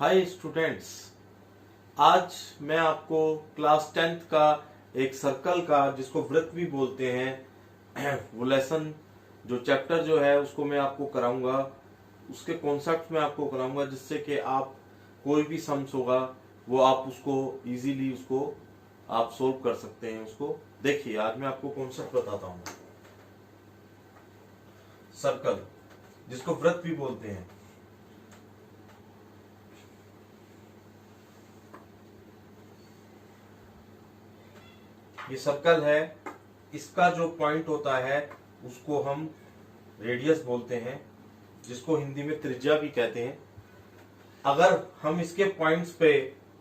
Hi students, आज मैं आपको क्लास 10th का एक सर्कल का जिसको वृत्त भी बोलते हैं वो लेसन जो चैप्टर जो है उसको मैं आपको कराऊंगा। उसके कॉन्सेप्ट में आपको कराऊंगा जिससे कि आप कोई भी सम्स होगा वो आप उसको इजीली उसको आप सोल्व कर सकते हैं। उसको देखिए, आज मैं आपको कॉन्सेप्ट बताता हूँ। सर्कल जिसको वृत्त भी बोलते हैं, ये सर्कल है। इसका जो पॉइंट होता है उसको हम रेडियस बोलते हैं, जिसको हिंदी में त्रिज्या भी कहते हैं। अगर हम इसके पॉइंट्स पे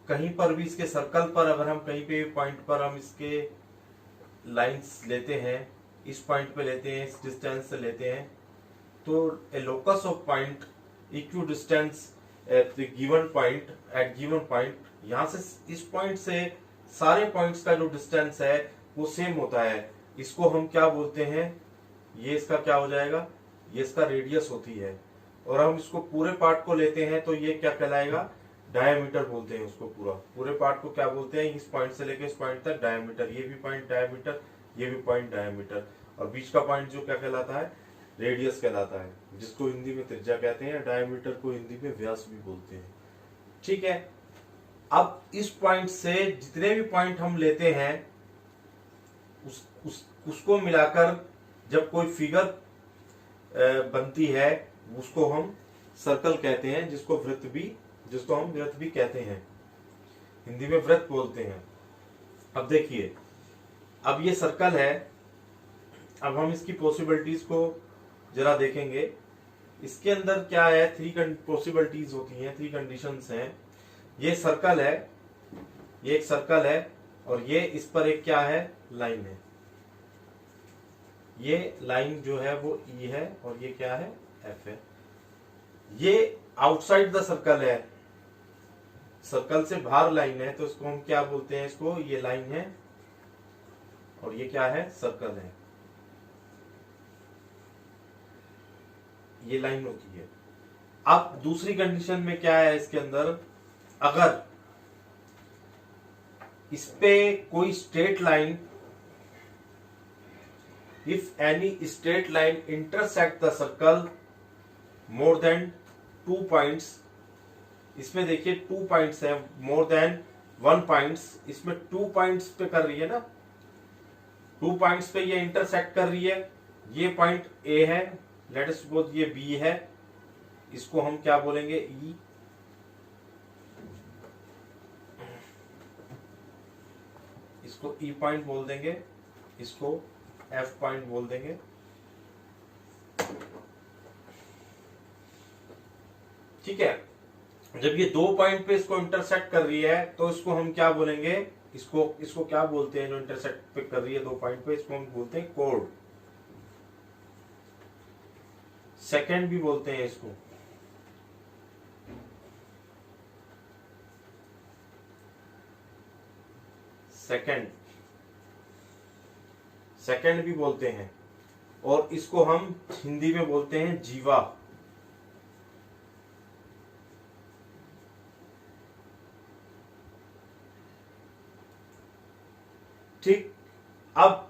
कहीं पर भी इसके सर्कल पर अगर हम कहीं पे पॉइंट पर हम इसके लाइंस लेते हैं, इस पॉइंट पे लेते हैं, इस डिस्टेंस से लेते हैं, तो a locus of point equidistant at the given point at given point, यहां से इस पॉइंट से सारे पॉइंट्स का जो डिस्टेंस है वो सेम होता है। इसको हम क्या बोलते हैं, ये इसका क्या हो जाएगा, ये इसका रेडियस होती है। और हम इसको पूरे पार्ट को लेते हैं तो ये क्या कहलाएगा, डायमीटर बोलते हैं उसको। पूरे पार्ट को क्या बोलते हैं, इस पॉइंट से लेके इस पॉइंट तक डायमीटर, ये भी पॉइंट डायमीटर, ये भी पॉइंट डायमीटर, और बीच का पॉइंट जो क्या कहलाता है, रेडियस कहलाता है, जिसको हिंदी में त्रिज्या कहते हैं। डायमीटर को हिंदी में व्यास भी बोलते हैं। ठीक है, अब इस पॉइंट से जितने भी पॉइंट हम लेते हैं उसको मिलाकर जब कोई फिगर बनती है उसको हम सर्कल कहते हैं, जिसको हम वृत्त भी कहते हैं, हिंदी में वृत्त बोलते हैं। अब देखिए, अब ये सर्कल है। अब हम इसकी पॉसिबिलिटीज को जरा देखेंगे। इसके अंदर क्या है, 3 पॉसिबिलिटीज होती हैं, 3 कंडीशंस हैं। ये सर्कल है, ये एक सर्कल है, और ये इस पर एक क्या है, लाइन है। ये लाइन जो है वो ई है और ये क्या है, एफ है। ये आउटसाइड द सर्कल है, सर्कल से बाहर लाइन है, तो इसको हम क्या बोलते हैं, इसको ये लाइन है और ये क्या है, सर्कल है। ये लाइन होती है। अब दूसरी कंडीशन में क्या है इसके अंदर, अगर इस पे कोई straight line, if any straight line intersect the circle more than 2 points, इसमें देखिए 2 पॉइंट्स है, मोर देन 1 पॉइंट्स, इसमें 2 पॉइंट्स पे कर रही है ना, 2 पॉइंट्स पे ये इंटरसेक्ट कर रही है। ये पॉइंट ए है, लेट अस सपोज ये बी है, इसको हम क्या बोलेंगे, ई। इसको ई पॉइंट बोल देंगे, इसको एफ पॉइंट बोल देंगे। ठीक है, जब ये 2 पॉइंट पे इसको इंटरसेक्ट कर रही है तो इसको हम क्या बोलेंगे, इसको क्या बोलते हैं, जो इंटरसेक्ट पे कर रही है 2 पॉइंट पे, इसको हम बोलते हैं कोड। सेकंड भी बोलते हैं इसको। सेकंड भी बोलते हैं, और इसको हम हिंदी में बोलते हैं जीवा। ठीक, अब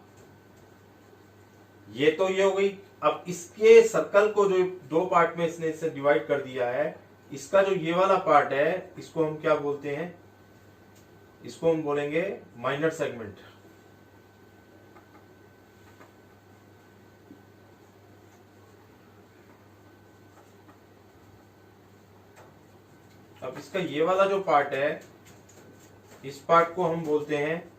ये तो ये हो गई। अब इसके सर्कल को जो 2 पार्ट में इसने इसे डिवाइड कर दिया है, इसका जो ये वाला पार्ट है इसको हम क्या बोलते हैं, इसको हम बोलेंगे माइनर सेगमेंट। अब इसका ये वाला जो पार्ट है, इस पार्ट को हम बोलते हैं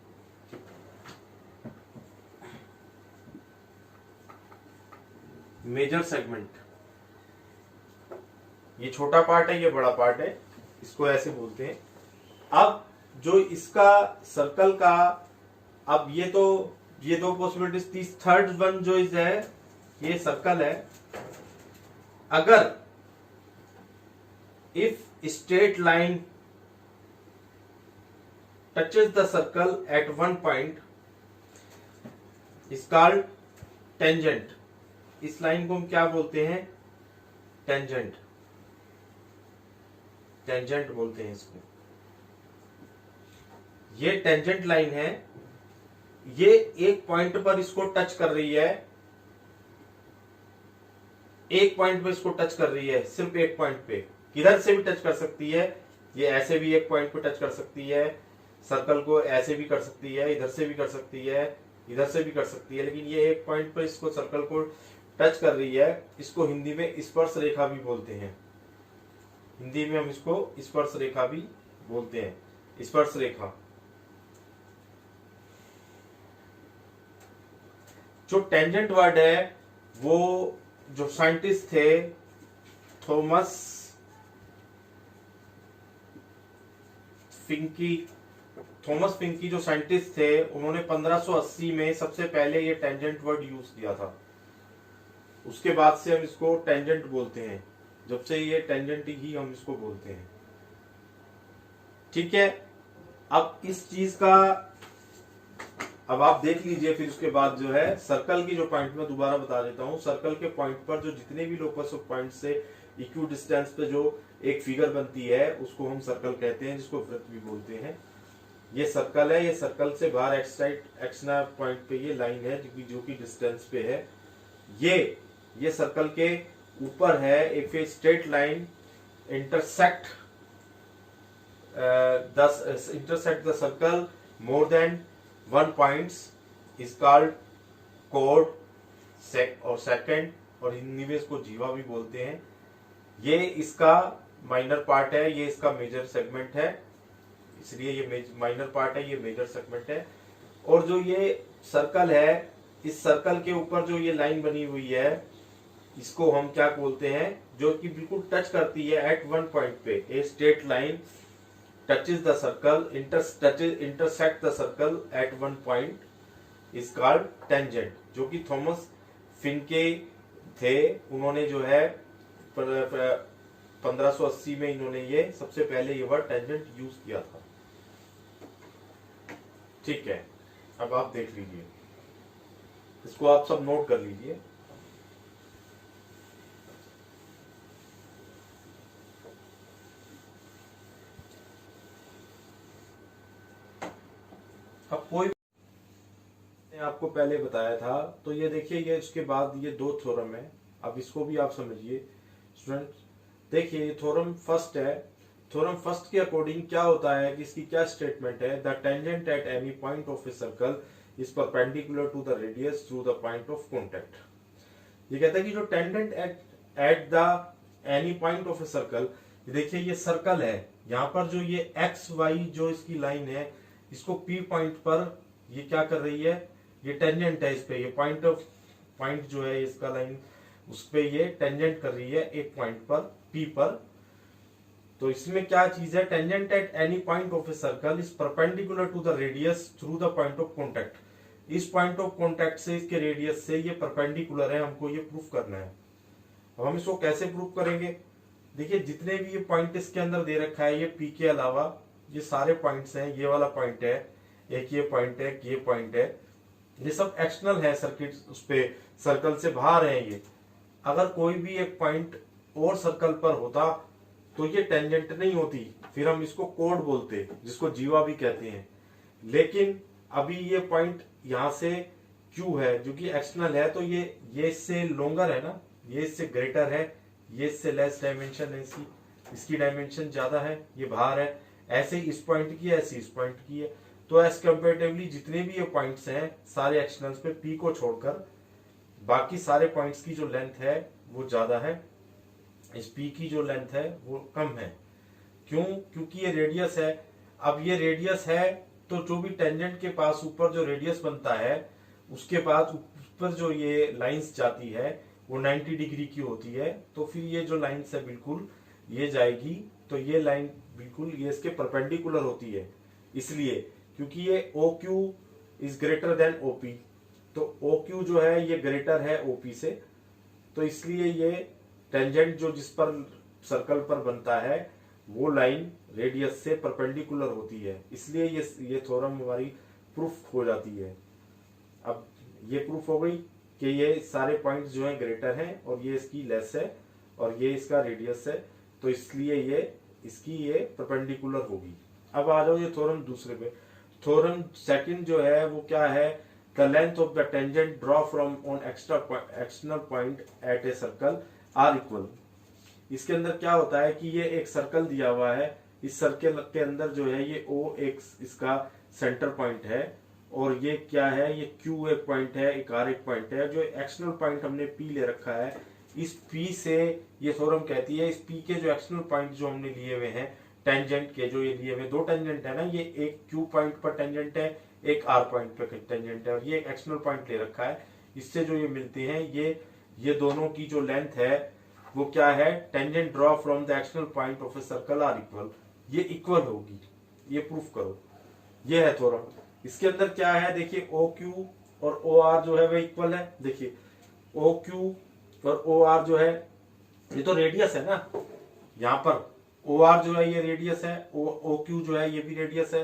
मेजर सेगमेंट। ये छोटा पार्ट है, ये बड़ा पार्ट है, इसको ऐसे बोलते हैं। अब जो इसका सर्कल का, अब ये 2 पॉसिबिलिटीज थी। थर्ड वन जो इज है, ये सर्कल है। अगर if straight line touches the circle eight 1 point is called tangent. इस लाइन को हम क्या बोलते हैं, टेंजेंट। टेंजेंट बोलते हैं इसको। ये टेंजेंट लाइन है, ये एक पॉइंट पर इसको टच कर रही है, एक पॉइंट पे इसको टच कर रही है, सिर्फ एक पॉइंट पे। किधर से भी टच कर सकती है, ये ऐसे भी एक पॉइंट पे टच कर सकती है, सर्कल को ऐसे भी कर सकती है, इधर से भी कर सकती है, इधर से भी कर सकती है, लेकिन ये एक पॉइंट पर इसको सर्कल को टच कर रही है। इसको हिंदी में स्पर्श रेखा भी बोलते हैं। हिंदी में हम इसको स्पर्श रेखा भी बोलते हैं, स्पर्श रेखा। जो टेंजेंट वर्ड है वो जो साइंटिस्ट थे थॉमस फिंकी जो साइंटिस्ट थे, उन्होंने 1580 में सबसे पहले ये टेंजेंट वर्ड यूज किया था। उसके बाद से हम इसको टेंजेंट बोलते हैं, जब से ये टेंजेंट ही हम इसको बोलते हैं। ठीक है, अब इस चीज का अब आप देख लीजिए। फिर उसके बाद जो है सर्कल की जो पॉइंट में दोबारा बता देता हूं, सर्कल के पॉइंट पर जो जितने भी लोकस ऑफ पॉइंट से इक्वी डिस्टेंस पे जो एक फिगर बनती है उसको हम सर्कल कहते हैं, जिसको वृत्त भी बोलते हैं। ये सर्कल है, ये सर्कल से बाहर एक्स साइड एक्सना पॉइंट पे ये लाइन है जो कि डिस्टेंस पे है। ये सर्कल के ऊपर है एक straight line intersect the circle more than 1 points is called code और सेकंड, और हिंदी में इसको जीवा भी बोलते हैं। ये इसका माइनर पार्ट है, ये इसका मेजर सेगमेंट है, इसलिए ये माइनर पार्ट है, ये मेजर सेगमेंट है। और जो ये सर्कल है, इस सर्कल के ऊपर जो ये लाइन बनी हुई है इसको हम क्या बोलते हैं, जो कि बिल्कुल टच करती है एट 1 पॉइंट पे। A straight line touches the circle, intersect the circle at one point is called tangent, जो कि थॉमस फिनके थे। उन्होंने जो है 1580 में इन्होंने ये सबसे पहले ये वर्ड टेंजेंट यूज किया था। ठीक है, अब आप देख लीजिए, इसको आप सब नोट कर लीजिए। अब कोई आपको पहले बताया था, तो ये देखिए, ये इसके बाद ये 2 थ्योरम है। अब इसको भी आप समझिए स्टूडेंट्स। देखिए ये थ्योरम फर्स्ट है। थ्योरम फर्स्ट के अकॉर्डिंग क्या होता है कि इसकी क्या स्टेटमेंट है, the tangent at any point of a circle is perpendicular to the radius through the point of contact. ये कहता है कि जो tangent at the any point of a circle, देखिए ये सर्कल है, यहाँ पर जो ये एक्स वाई जो इसकी लाइन है, इसको P पॉइंट पर ये क्या कर रही है, ये टेंजेंट है इस पे, ये पॉइंट जो है इसका लाइन, उस पे ये टेंजेंट कर रही है एक पॉइंट पर P पर। तो इसमें क्या चीज है, tangent at any point of a circle is perpendicular to the radius through the point of contact. इस पॉइंट ऑफ कॉन्टेक्ट से, इसके रेडियस से ये परपेंडिकुलर है, हमको ये प्रूफ करना है। अब हम इसको कैसे प्रूफ करेंगे, देखिए जितने भी ये पॉइंट इसके अंदर दे रखा है, ये P के अलावा ये सारे पॉइंट्स हैं, ये वाला पॉइंट है, एक ये पॉइंट है, ये पॉइंट है, ये सब एक्सटर्नल है सर्किट, उस पे सर्कल से बाहर है ये। अगर कोई भी एक पॉइंट और सर्कल पर होता तो ये टेंजेंट नहीं होती, फिर हम इसको कोड बोलते, जिसको जीवा भी कहते हैं। लेकिन अभी ये पॉइंट यहाँ से Q है जो कि एक्सटर्नल है, तो ये इससे लॉन्गर है ना, ये इससे ग्रेटर है, ये इससे लेस डायमेंशन है, इसकी डायमेंशन ज्यादा है, ये बाहर है। ऐसे इस पॉइंट की है, ऐसे इस पॉइंट की है। तो एज कंपेरेटिवली जितने भी ये पॉइंट्स हैं सारे एक्सटर्नल्स पे P को छोड़कर बाकी सारे पॉइंट्स की जो लेंथ है वो ज्यादा है, इस P की जो लेंथ है वो कम है। क्यों, क्योंकि ये रेडियस है। अब ये रेडियस है तो जो भी टेंजेंट के पास ऊपर जो रेडियस बनता है उसके बाद ऊपर जो ये लाइंस जाती है वो 90 डिग्री की होती है। तो फिर ये जो लाइंस है बिल्कुल ये जाएगी, तो ये लाइन बिल्कुल ये इसके परपेंडिकुलर होती है, इसलिए क्योंकि ये OQ is greater than OP, तो OQ जो है ये ग्रेटर है OP से, तो इसलिए ये टेंजेंट जो जिस पर सर्कल पर बनता है वो लाइन रेडियस से परपेंडिकुलर होती है, इसलिए ये थ्योरम हमारी प्रूफ हो जाती है। अब ये प्रूफ हो गई कि ये सारे पॉइंट्स जो है ग्रेटर हैं और ये इसकी लेस है और ये इसका रेडियस है, तो इसलिए ये इसकी ये परपेंडिकुलर होगी। अब आ जाओ ये थ्योरम दूसरे पे। थ्योरम सेकंड जो है वो क्या है, the length of the tangent draw from on external point at a circle are equal. इसके अंदर क्या होता है कि ये एक सर्कल दिया हुआ है, इस सर्कल के अंदर जो है ये O एक इसका सेंटर पॉइंट है, और ये क्या है, ये Q एक पॉइंट है, एक R एक पॉइंट है। जो एक्सटर्नल पॉइंट हमने P ले रखा है, इस P से ये थ्योरम कहती है इस P के जो एक्सटर्नल पॉइंट जो हमने लिए हुए हैं टेंजेंट के, जो ये लिए हुए दो टेंजेंट है ना, ये एक Q पॉइंट पर टेंजेंट है, एक R पॉइंट पर टेंजेंट है, और ये एक्सटर्नल पॉइंट ले रखा है। इससे जो ये मिलती हैं ये दोनों की जो लेंथ है वो क्या है, tangent draw from the external point of a circle are equal, ये इक्वल होगी। ये प्रूफ करो, ये है थ्योरम। इसके अंदर क्या है, देखिए OQ और OR जो है वह इक्वल है। देखिए OQ और OR जो है ये तो रेडियस है ना, यहाँ पर OR जो है ये रेडियस है, OQ जो है ये भी रेडियस है,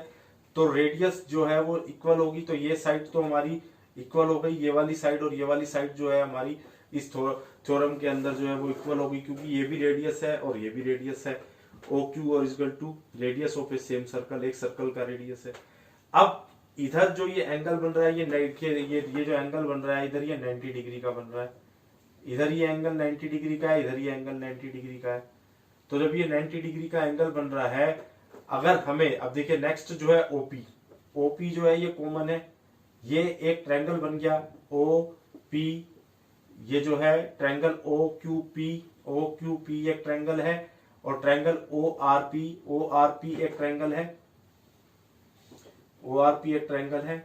तो रेडियस जो है वो इक्वल होगी। तो ये साइड तो हमारी इक्वल हो गई, ये वाली साइड और ये वाली साइड जो है हमारी इस थ्योरम के अंदर जो है वो इक्वल होगी, क्योंकि ये भी रेडियस है और ये भी रेडियस है। OQ और equal to radius of a same circle, एक सर्कल का रेडियस है। अब इधर जो ये एंगल बन रहा है, ये जो एंगल बन रहा है इधर, ये 90 डिग्री का बन रहा है। इधर ये एंगल 90 डिग्री का है, इधर ये एंगल 90 डिग्री का है। तो जब ये 90 डिग्री का एंगल बन रहा है, अगर हमें, अब देखिए नेक्स्ट जो है OP जो है ये कॉमन है, ये एक ट्रायंगल बन गया OP, ये जो है ट्रायंगल OQP एक ट्रायंगल है, और ट्रायंगल ORP एक ट्रायंगल है, ORP एक ट्रायंगल है।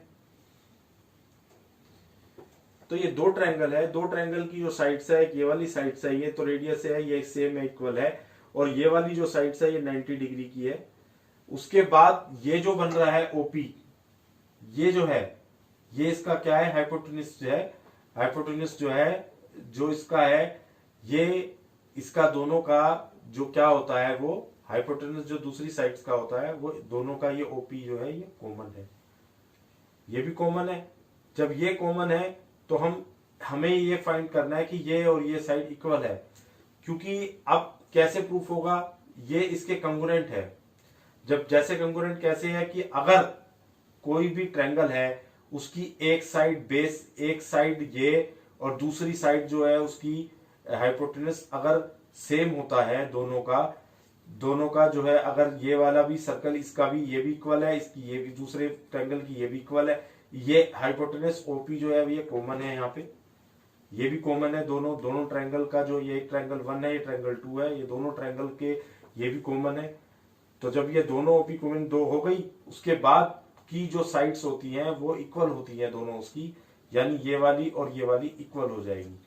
तो ये दो ट्रायंगल है, दो ट्रायंगल की जो साइड्स है, एक ये वाली साइड्स है, ये तो रेडियस है, ये सेम है, इक्वल है, और ये वाली जो साइड्स है ये 90 डिग्री की है। उसके बाद ये जो बन रहा है OP, ये जो है ये इसका क्या है, हाइपोटेन्यूज है। हाइपोटेन्यूज जो है, जो इसका है, ये इसका दोनों का जो क्या होता है, वो हाइपोटेन्यूज जो दूसरी साइड्स का होता है, वो दोनों का ये OP जो है ये कॉमन है, ये भी कॉमन है। जब ये कॉमन है तो हमें ये फाइंड करना है कि ये और ये साइड इक्वल है, क्योंकि अब कैसे प्रूफ होगा, ये इसके कंग्रुएंट है। जब जैसे कंग्रुएंट कैसे है कि अगर कोई भी ट्रायंगल है, उसकी एक साइड बेस, एक साइड ये और दूसरी साइड जो है उसकी हाइपोटेन्यूज अगर सेम होता है, दोनों का जो है, अगर ये वाला भी सर्कल, इसका भी ये भी इक्वल है, इसकी ये भी, दूसरे ट्रायंगल की ये भी इक्वल है, ये हाइपोटेन्यूज OP जो है ये कॉमन है, यहाँ पे ये भी कॉमन है। दोनों ट्रायंगल का जो, ये ट्रायंगल 1 है, ये ट्रायंगल 2 है, ये दोनों ट्रायंगल के ये भी कॉमन है। तो जब ये दोनों OP कॉमन दो हो गई, उसके बाद की जो साइड्स होती हैं वो इक्वल होती हैं दोनों उसकी, यानी ये वाली और ये वाली इक्वल हो जाएगी।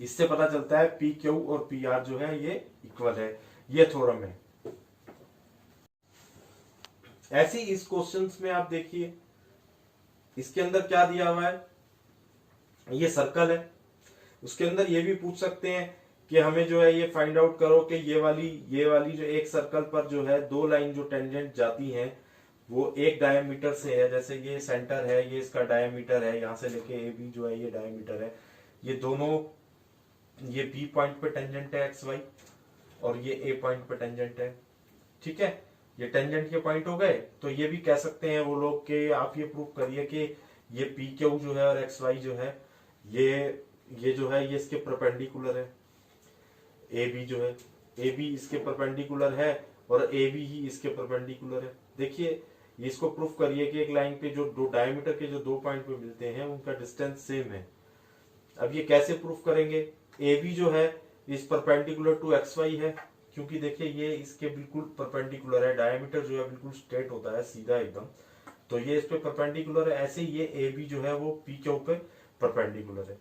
इससे पता चलता है PQ और PR जो है ये इक्वल है। ये थ्योरम है। ऐसे इस क्वेश्चंस में आप देखिए, इसके अंदर क्या दिया हुआ है, ये सर्कल है, उसके अंदर ये भी पूछ सकते हैं कि हमें जो है ये फाइंड आउट करो कि ये वाली जो एक सर्कल पर जो है दो लाइन जो टेंजेंट जाती हैं वो एक डायमीटर से है। जैसे ये सेंटर है, ये इसका डायमीटर है, यहां से लेके AB जो है ये डायमीटर है। ये दोनों, ये B पॉइंट पे टेंजेंट है XY, और ये A पॉइंट पे टेंजेंट है। ठीक है, ये टेंजेंट के पॉइंट हो गए। तो ये भी कह सकते हैं वो लोग कि आप ये प्रूव करिए कि ये PQ जो है और XY जो है ये जो है ये इसके परपेंडिकुलर है। AB जो है, AB इसके परपेंडिकुलर है और AB ही इसके परपेंडिकुलर है। देखिए, इसको प्रूफ करिए कि एक लाइन पे जो दो डायमीटर के जो दो पॉइंट पे मिलते हैं उनका डिस्टेंस सेम है। अब ये कैसे प्रूफ करेंगे, AB जो है इस परपेंडिकुलर टू XY है, क्योंकि देखिए ये इसके बिल्कुल परपेंडिकुलर है, डायमीटर जो है बिल्कुल स्ट्रेट होता है, सीधा एकदम, तो ये इस पे परपेंडिकुलर है। ऐसे ये AB जो है वो PQ पे परपेंडिकुलर है,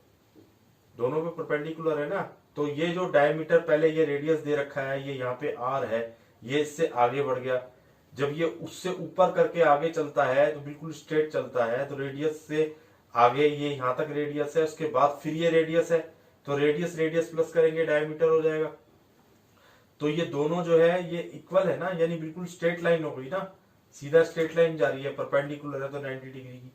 दोनों पे परपेंडिकुलर है ना। तो ये जो डायमीटर पहले ये रेडियस दे रखा है, ये यहाँ पे R है, ये इससे आगे बढ़ गया। जब ये उससे ऊपर करके आगे चलता है तो बिल्कुल स्ट्रेट चलता है, तो रेडियस से आगे ये यहाँ तक रेडियस है, उसके बाद फिर ये रेडियस है, तो रेडियस रेडियस प्लस करेंगे डायमीटर हो जाएगा। तो ये दोनों जो है ये इक्वल है ना, यानी बिल्कुल स्ट्रेट लाइन हो गई ना, सीधा स्ट्रेट लाइन जा रही है, परपेंडिकुलर है तो 90 डिग्री की।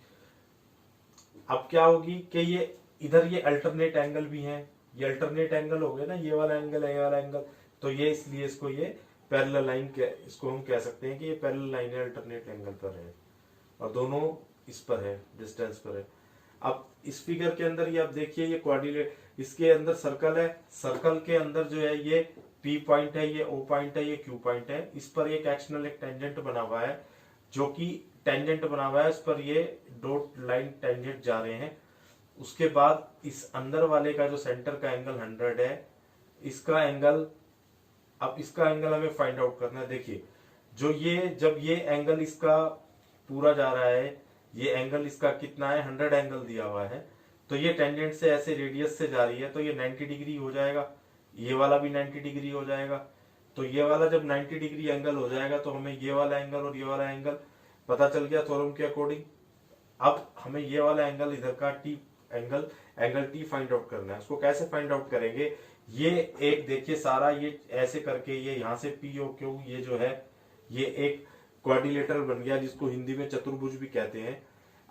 अब क्या होगी कि ये इधर ये अल्टरनेट एंगल भी है, ये अल्टरनेट एंगल हो गए ना, ये वाला एंगल है, ये वाला एंगल, तो ये इसलिए इसको ये पैरेलल लाइन, इसको हम कह सकते हैं कि ये पैरेलल लाइन है, अल्टरनेट एंगल पर है और दोनों इस पर है, डिस्टेंस पर है। अब इस फिगर के अंदर ये आप देखिए, ये कोऑर्डिनेट, इसके अंदर सर्कल है, सर्कल के अंदर जो है ये P पॉइंट है, ये O पॉइंट है, ये Q पॉइंट है। इस पर एक एक्शनल, एक टेंजेंट बना हुआ है, जो कि टेंजेंट बना हुआ है, इस पर ये डॉट लाइन टेंजेंट जा रहे हैं। उसके बाद इस अंदर वाले का जो सेंटर का एंगल 100 है, इसका एंगल, अब इसका एंगल हमें फाइंड आउट करना है। देखिए जो ये, जब ये एंगल इसका पूरा जा रहा है, ये एंगल इसका कितना है, 100 एंगल दिया हुआ है, तो ये टेंजेंट से ऐसे रेडियस से जा रही है, तो ये 90 डिग्री हो जाएगा, ये वाला भी 90 डिग्री हो जाएगा। तो ये वाला जब 90 डिग्री एंगल हो जाएगा तो हमें ये वाला एंगल और ये वाला एंगल पता चल गया थ्योरम के अकॉर्डिंग। अब हमें ये वाला एंगल, इधर का T angle T find out करना है। उसको कैसे फाइंड आउट करेंगे, ये एक देखिए सारा ये ऐसे करके, ये यहाँ से पी ओ क्यू, ये जो है ये एक क्वाड्रिलेटरल बन गया, जिसको हिंदी में चतुर्भुज भी कहते हैं।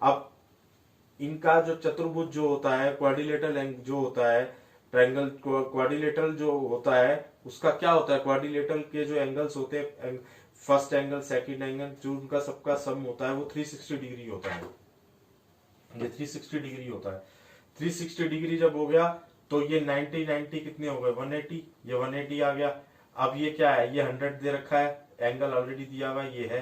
अब इनका जो चतुर्भुज जो होता है, क्वाड्रिलेटरल जो होता है, ट्रायंगल क्वाड्रिलेटरल जो होता है, उसका क्या होता है, क्वाड्रिलेटरल के जो एंगल्स होते हैं, फर्स्ट एंगल, सेकंड एंगल, जो उनका सबका सम होता है वो 360 डिग्री होता है। ये 360 डिग्री होता है। 360 डिग्री जब हो गया तो ये 90 कितने हो गए, 180, ये 180 आ गया। अब ये क्या है, ये 100 दे रखा है, एंगल ऑलरेडी दिया हुआ ये है।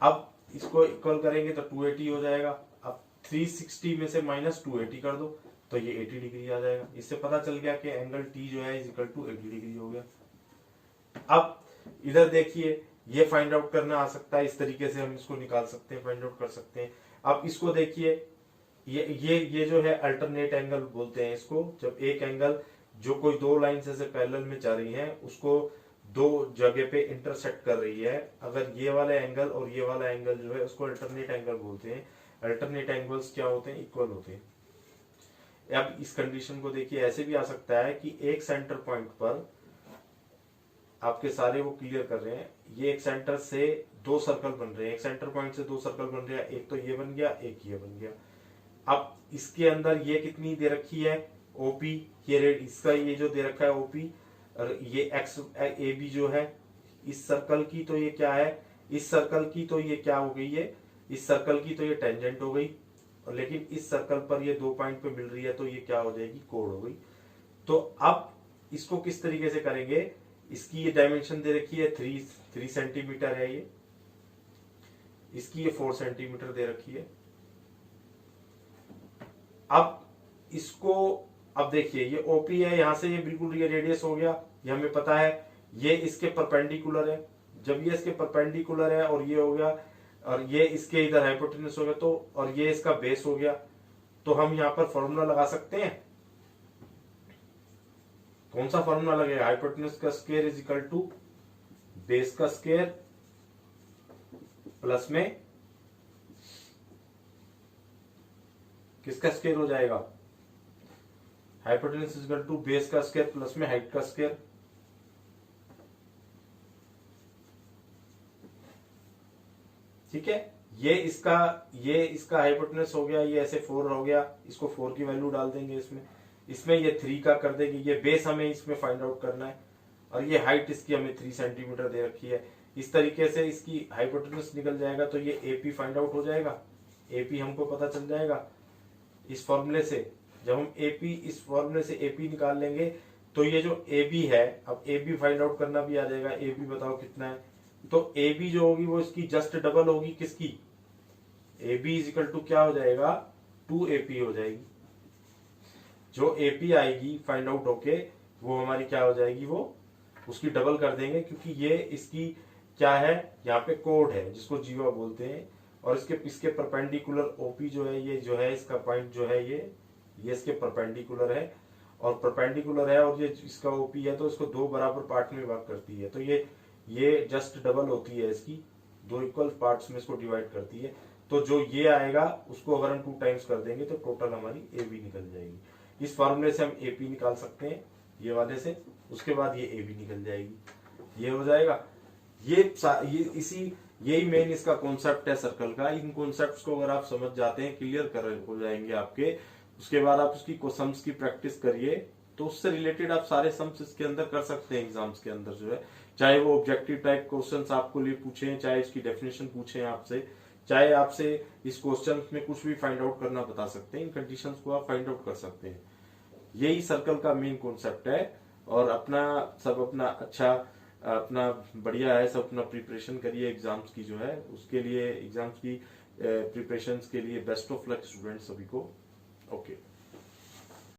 अब इसको इक्वल करेंगे तो 280 हो जाएगा। अब 360 में से माइनस 280 कर दो तो ये 80 डिग्री आ जाएगा। इससे पता चल गया कि एंगल टी जो है इक्वल टू 80 डिग्री हो गया। अब इधर देखिए, ये फाइंड आउट करना आ सकता है, इस तरीके से हम इसको निकाल सकते हैं, फाइंड आउट कर सकते हैं। अब इसको देखिए, ये जो है अल्टरनेट एंगल बोलते हैं इसको। जब एक एंगल जो कोई दो लाइन से पैरेलल में जा रही है, उसको दो जगह पे इंटरसेक्ट कर रही है, अगर ये वाला एंगल और ये वाला एंगल जो है उसको अल्टरनेट एंगल बोलते हैं। अल्टरनेट एंगल्स क्या होते हैं, इक्वल होते हैं। अब इस कंडीशन को देखिए, ऐसे भी आ सकता है कि एक सेंटर पॉइंट पर आपके सारे वो क्लियर कर रहे हैं, ये एक सेंटर से दो सर्कल बन रहे हैं, एक सेंटर पॉइंट से दो सर्कल बन रहे हैं, एक तो ये बन गया, एक ये बन गया। अब इसके अंदर ये कितनी दे रखी है, ओपी, ये इसका ये जो दे रखा है ओपी, और ये एक्स ए बी जो है इस सर्कल की, तो ये क्या है, इस सर्कल की तो ये क्या हो गई है, इस सर्कल की तो ये टेंजेंट हो गई, और लेकिन इस सर्कल पर ये दो पॉइंट पे मिल रही है तो ये क्या हो जाएगी, कोड हो गई। तो अब इसको किस तरीके से करेंगे, इसकी ये डायमेंशन दे रखी है 3 सेंटीमीटर है, ये इसकी ये 4 सेंटीमीटर दे रखी है। अब इसको, अब देखिए ये ओपी है, यहां से ये बिल्कुल ये रेडियस हो गया, ये हमें पता है, ये इसके परपेंडिकुलर है। जब ये इसके परपेंडिकुलर है और ये हो गया, और ये इसके इधर हाइपोटेन्यूस हो गया, तो और ये इसका बेस हो गया, तो हम यहाँ पर फॉर्मूला लगा सकते हैं। कौन सा फॉर्मूला लगेगा, हाइपोटेन्यूस का square is equal to base का स्क्वायर प्लस में किसका स्क्वायर हो जाएगा, hypotenuse is equal to base का स्क्वायर प्लस में हाइट का स्क्वायर। ठीक है, ये इसका हाइपोटेन्यूस हो गया, ये ऐसे 4 हो गया, इसको 4 की वैल्यू डाल देंगे इसमें ये 3 का कर देंगे, ये बेस हमें इसमें फाइंड आउट करना है, और ये हाइट इसकी हमें 3 सेंटीमीटर दे रखी है। इस तरीके से इसकी हाइपोटेन्यूस निकल जाएगा, तो ये एपी फाइंड आउट हो जाएगा। एपी हमको पता चल जाएगा इस फॉर्मूले से। जब हम एपी, इस फॉर्मूले से एपी निकाल लेंगे तो ये जो एबी है, अब एबी फाइंड आउट करना भी आ जाएगा। एबी बताओ कितना है, तो एबी जो होगी वो इसकी जस्ट डबल होगी, किसकी, एबी इज इक्वल टू क्या हो जाएगा, 2AP हो जाएगी। जो एपी आएगी फाइंड आउट होके, वो हमारी क्या हो जाएगी, वो उसकी डबल कर देंगे, क्योंकि ये इसकी क्या है, यहाँ पे कोड है जिसको जीवा बोलते हैं, और इसके परपेंडिकुलर ओपी जो है, ये जो है इसका पॉइंट जो है ये इसके परपेंडिकुलर है, और परपेंडिकुलर है, और ये इसका ओपी है, तो इसको दो बराबर पार्ट में भाग करती है, तो ये जस्ट डबल होती है, इसकी दो इक्वल पार्ट्स में इसको डिवाइड करती है। तो जो ये आएगा उसको अगर हम 2 टाइम्स कर देंगे तो टोटल हमारी एबी निकल जाएगी। इस फॉर्मूले से हम एपी निकाल सकते हैं ये वाले से, उसके बाद ये एबी निकल जाएगी, ये हो जाएगा। यही मेन इसका कॉन्सेप्ट है सर्कल का। इन कॉन्सेप्ट्स को अगर आप समझ जाते हैं, क्लियर कर हो जाएंगे आपके, उसके बाद आप उसकी सम्स की प्रैक्टिस करिए तो तो उससे रिलेटेड आप सारे सम्स इसके अंदर कर सकते हैं एग्जाम्स के अंदर जो है, चाहे वो ऑब्जेक्टिव टाइप क्वेश्चंस आपको लिए पूछे, चाहे इसकी डेफिनेशन पूछे आपसे, चाहे आपसे इस क्वेश्चन में कुछ भी फाइंड आउट करना बता सकते हैं, इन कंडीशंस को आप फाइंड आउट कर सकते हैं। यही सर्कल का मेन कॉन्सेप्ट है। और अपना अच्छा अपना बढ़िया है, सब अपना प्रिपरेशन करिए एग्जाम्स की जो है, उसके लिए एग्जाम्स की प्रिपरेशंस के लिए बेस्ट ऑफ लक स्टूडेंट्स सभी को। ओके।